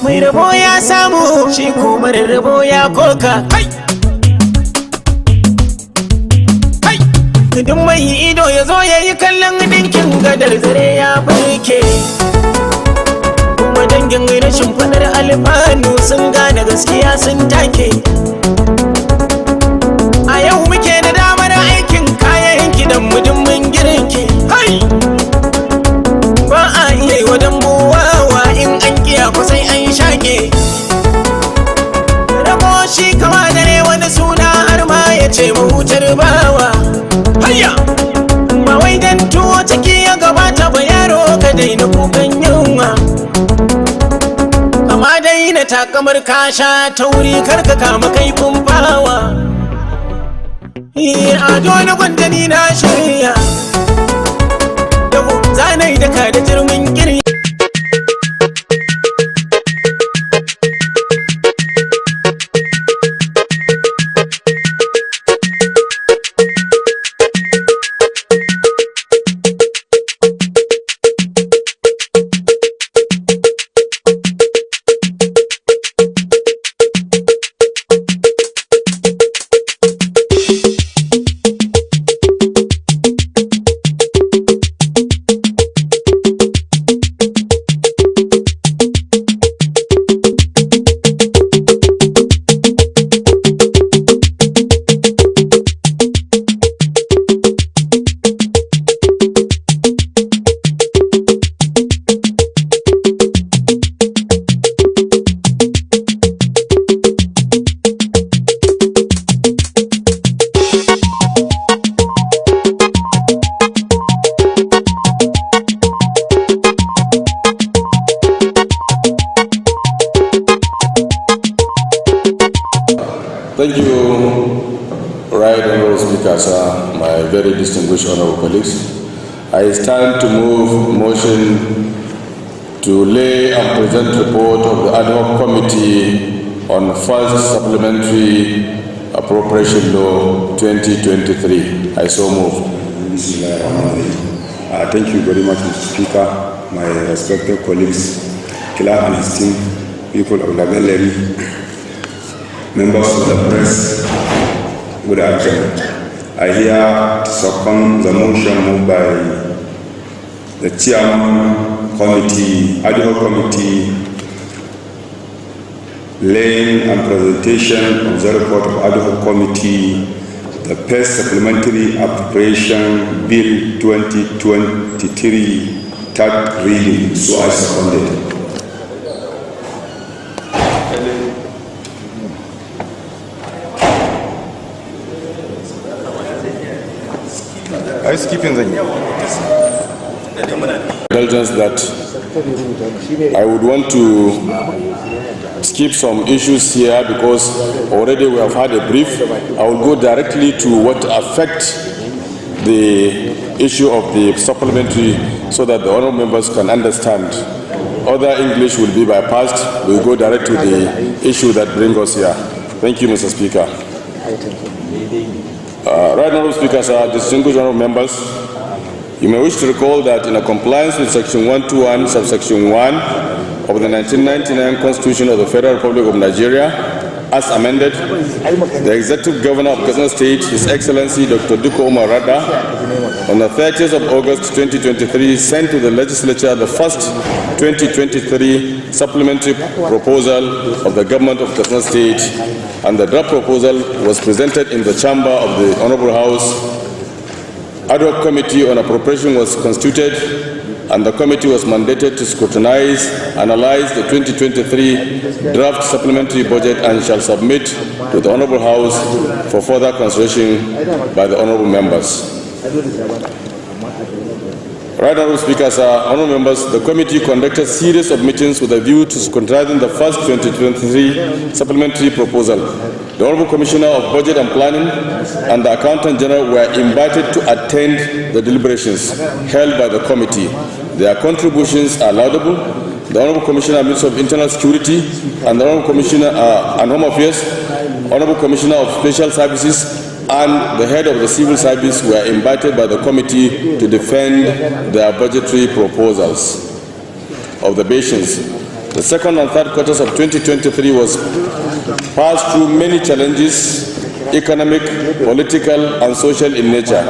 mai rabo ya samu, shi kuma rabo ya koka. Duk mai ido ya zo ya yi kallon dinkin gadar zare ya barke. Kuma dangin rashin fadar alfanu sun gane gaskiya sun take. A yau muke da damar aikin kayan gidan mun girki. Ba a iya yi wa dambuwawa in an kiya kusai an shaƙe. Rabo shi kama dare wani suna har ma ya ce mahutar bawa. Hayya! Ba wai dan tuwo ciki ya gabata ba yaro ka daina kukan yunwa. Kama daina takamar kasha tauri karka kama kaifin bawa. Ado na gwandani na shirya. Yau zanai da ka da jirmin kirya. Thank you, Right Honourable Speaker, sir, my very distinguished honourable colleagues. I stand to move motion to lay and present report of the ad hoc committee on first supplementary appropriation law 2023. I so move. Thank you very much, Mr. Speaker, my respected colleagues, clerk and esteemed people of the gallery, members of the press, good afternoon. I hear to second the motion moved by the chairman committee, ad hoc committee, laying and presentation of the report of ad hoc committee, the first supplementary appropriation bill 2023, third reading. So I seconded. I was keeping the indulgence that I would want to skip some issues here because already we have had a brief. I will go directly to what affects the issue of the supplementary so that the honourable members can understand. Other English will be bypassed. We will go direct to the issue that brings us here. Thank you, Mr. Speaker. Right Honourable Speaker, sir, distinguished honourable members, you may wish to recall that in compliance with Section 121, subsection 1 of the 1999 Constitution of the Federal Republic of Nigeria, as amended, the Executive Governor of Katsina State, His Excellency Dr. Duko Umar Radda, on the 30th of August 2023, sent to the Legislature the first 2023 supplementary proposal of the Government of Katsina State, and the draft proposal was presented in the chamber of the Honourable House. Ad hoc committee on appropriation was constituted, and the committee was mandated to scrutinize, analyze the 2023 draft supplementary budget and shall submit to the Honourable House for further consideration by the Honourable members. Right Honourable Speaker, sir, Honourable members, the committee conducted a series of meetings with a view to scrutinizing the first 2023 supplementary proposal. The Honourable Commissioner of Budget and Planning and the Accountant General were invited to attend the deliberations held by the committee. Their contributions are laudable. The Honourable Commissioner, Minister of Internal Security, and the Honourable Commissioner and Home Affairs, Honourable Commissioner of Special Services, and the head of the civil service were invited by the committee to defend their budgetary proposals of the patients. The second and third quarters of 2023 was passed through many challenges, economic, political, and social in nature.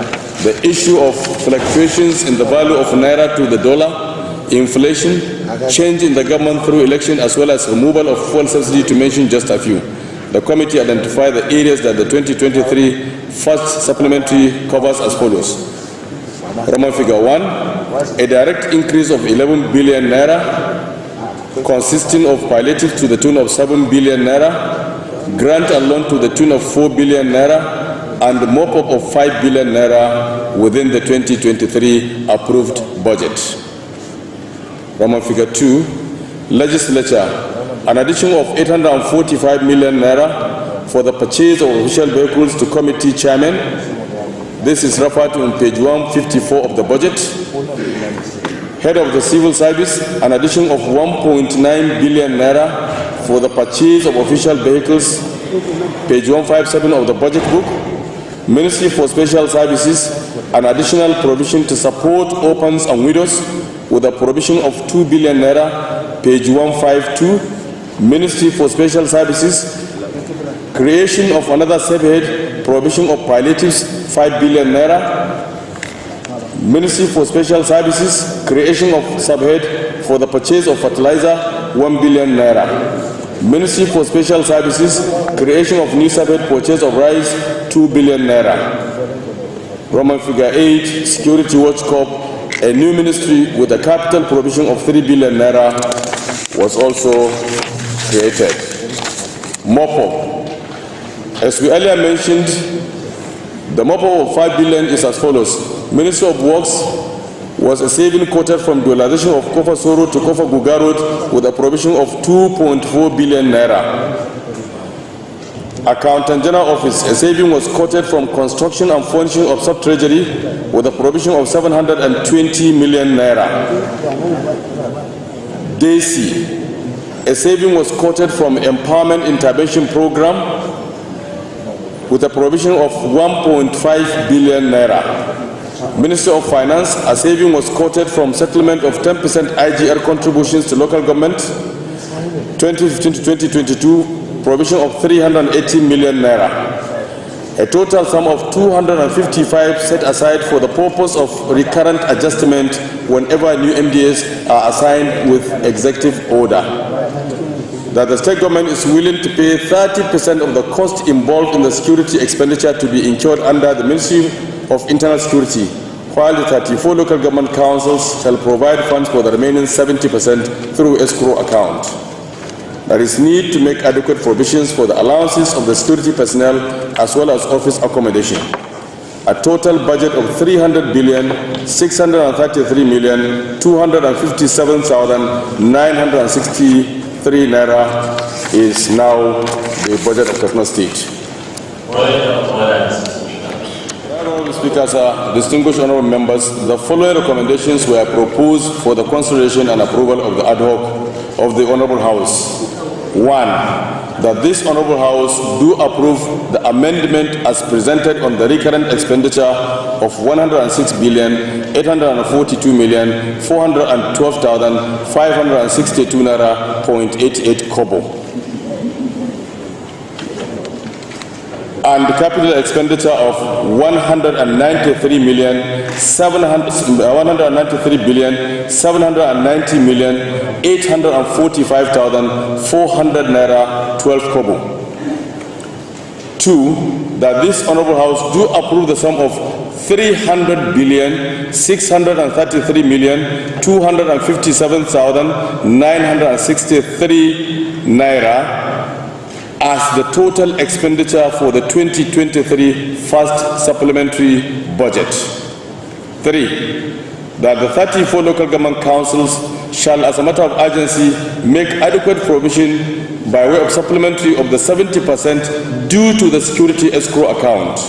The issue of fluctuations in the value of naira to the dollar, inflation, change in the government through election, as well as removal of fuel subsidy, to mention just a few. The committee identified the areas that the 2023 first supplementary covers as follows. Roman figure 1, a direct increase of 11 billion naira, consisting of palliative to the tune of 7 billion naira, grant and loan to the tune of 4 billion naira, and the mop-up of 5 billion naira within the 2023 approved budget. Roman figure 2, legislature, an addition of 845 million naira for the purchase of official vehicles to committee chairman. This is referred to on page 154 of the budget. Head of the civil service, an addition of 1.9 billion naira for the purchase of official vehicles, page 157 of the budget book. Ministry for Special Services, an additional provision to support orphans and widows with a provision of 2 billion naira, page 152. Ministry for Special Services, creation of another subhead, provision of palliatives, 5 billion naira. Ministry for Special Services, creation of subhead for the purchase of fertilizer, 1 billion naira. Ministry for Special Services, creation of new subhead, purchase of rice, 2 billion naira. Roman figure 8, Security Watch Corp, a new ministry with a capital provision of 3 billion naira was also created. MOPO. As we earlier mentioned, the MOPO of 5 billion is as follows. Ministry of Works was a saving quoted from dualization of Kofa Soro to Kofa Guga Road with a provision of 2.4 billion naira. Accountant General Office, a saving was quoted from construction and furnishing of sub-treasury with a provision of 720 million naira. DAISY, a saving was quoted from Empowerment Intervention Program with a provision of 1.5 billion naira. Ministry of Finance, a saving was quoted from settlement of 10% IGR contributions to local government, 2015 to 2022, provision of 380 million naira. A total sum of 255 set aside for the purpose of recurrent adjustment whenever new MDAs are assigned with executive order. That the state government is willing to pay 30% of the cost involved in the security expenditure to be incurred under the Ministry of Internal Security, while the 34 local government councils shall provide funds for the remaining 70% through escrow account. There is need to make adequate provisions for the allowances of the security personnel as well as office accommodation. A total budget of 300,633,257,963 naira is now the budget of Katsina State. Honorable Speaker, sir, distinguished honorable members, the following recommendations were proposed for the consideration and approval of the ad hoc of the Honorable House. 1, that this Honorable House do approve the amendment as presented on the recurrent expenditure of 106,842,412,562 naira 0.88 kobo. And the capital expenditure of 193,790,845,400 naira 12 kobo. 2, that this Honorable House do approve the sum of 300,633,257,963 naira as the total expenditure for the 2023 first supplementary budget. 3, that the 34 local government councils shall, as a matter of urgency, make adequate provision by way of supplementary of the 70% due to the security escrow account.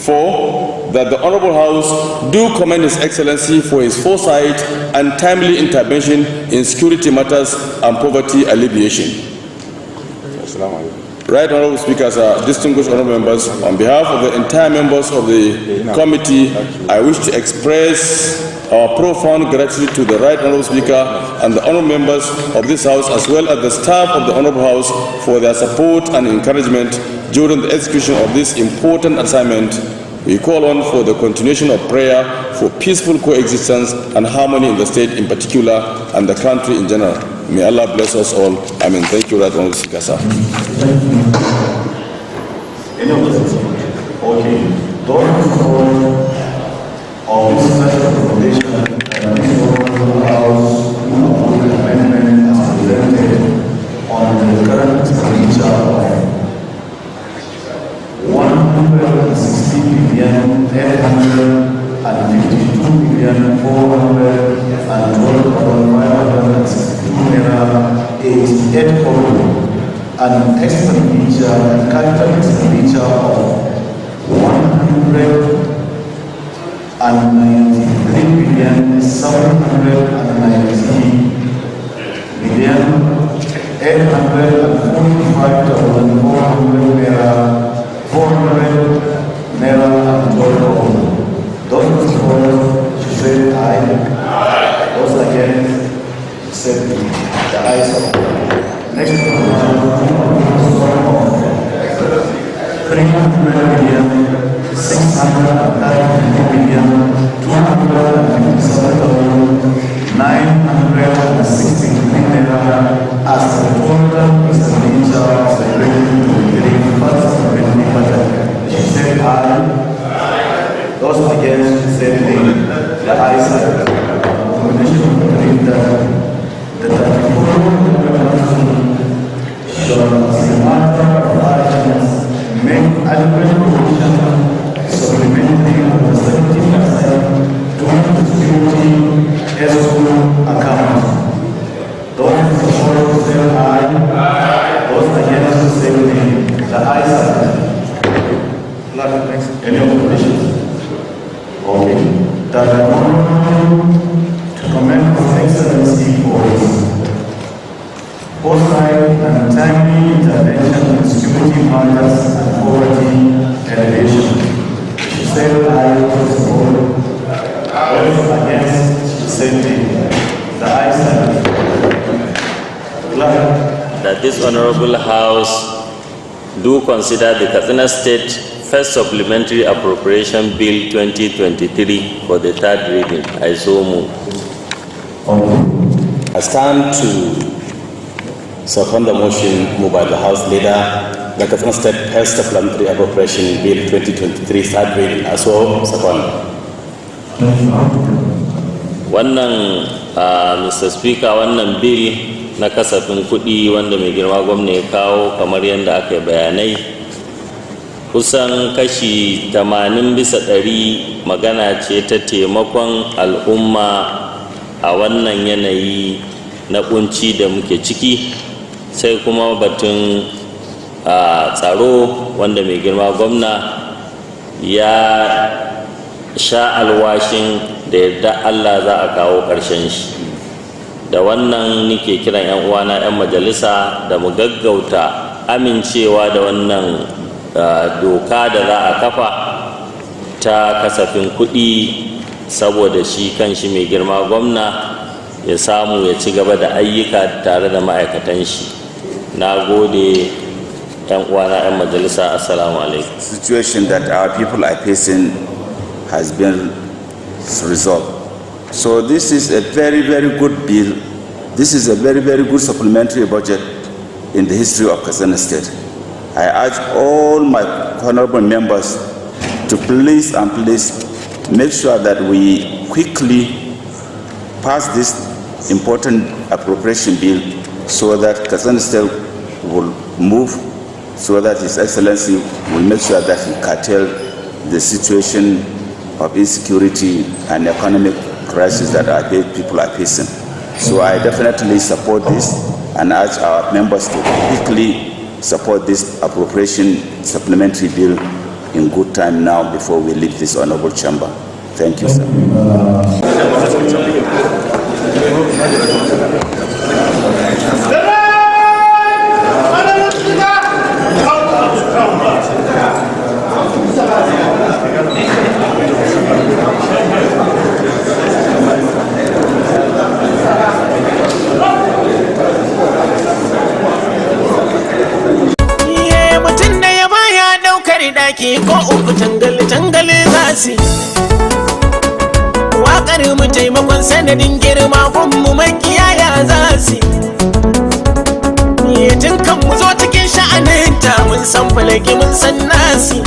4, that the Honorable House do commend His Excellency for his foresight and timely intervention in security matters and poverty alleviation. Right Honorable Speaker, distinguished honorable members, on behalf of the entire members of the committee, I wish to express our profound gratitude to the Right Honorable Speaker and the honorable members of this House, as well as the staff of the Honorable House, for their support and encouragement during the execution of this important assignment. We call on for the continuation of prayer for peaceful coexistence and harmony in the state in particular and the country in general. May Allah bless us all. Amen. Thank you, Right Honorable Speaker, sir. Any of this? Okay. Those of this special recommendation and this House amendment as presented on the current expenditure of 160,852,412,562 and expenditure and capital expenditure of 193,845,400 naira and 12. Those for should say aye. Those against said the ayes of. Next one, 300,600,257,963 naira as the total expenditure of the first budget. She said aye. Those against said nay. The ayes have it. Recommendation between the make adequate provision supplementary of the 70% to the security escrow account. Those in support say aye. Those against say nay. The ayes have it. Any opposition? Okay. That I want to commend His Excellency for his foresight and timely intervention in security matters and poverty elevation. She said aye to support. Those against, she said nay. The ayes have it. That this honorable House do consider the Katsina State First Supplementary Appropriation Bill 2023 for the third reading. I so move. I stand to second the motion moved by the House Leader, the Katsina State First Supplementary Appropriation Bill 2023 third reading. I so second. Wannan Mr. Speaker, wannan bill na kasafin kuɗi wanda mai girma gwamna ya kawo kamar yadda aka bayanai kusan kashi 80% magana ce ta taimakon al'umma a wannan yanayi na kunci da muke ciki, sai kuma batun tsaro wanda mai girma gwamna ya sha alwashin da yadda Allah za a kawo ƙarshen shi. Da wannan nike kiran 'yan uwana 'yan majalisa da mu gaggauta amincewa da wannan doka da za a kafa ta kasafin kuɗi saboda shi kan shi mai girma gwamna ya samu ya ci gaba da ayyuka tare da ma'aikatan shi. Na gode 'yan uwana 'yan majalisa, assalamu alaikum. The situation that our people are facing has been resolved. So this is a very, very good bill. This is a very, very good supplementary budget in the history of Katsina State. I urge all my honorable members to please make sure that we quickly pass this important appropriation bill so that Katsina State will move, so that His Excellency will make sure that he curtail the situation of insecurity and economic crisis that our people are facing. So I definitely support this and urge our members to quickly support this appropriation supplementary bill in good time now before we leave this honorable chamber. Thank you, sir. daki ko uku tangal za su waƙar mu taimakon sanadin girma mu makiyaya za su tun kan mu zo cikin sha'aninta mun san falaki mun san nasi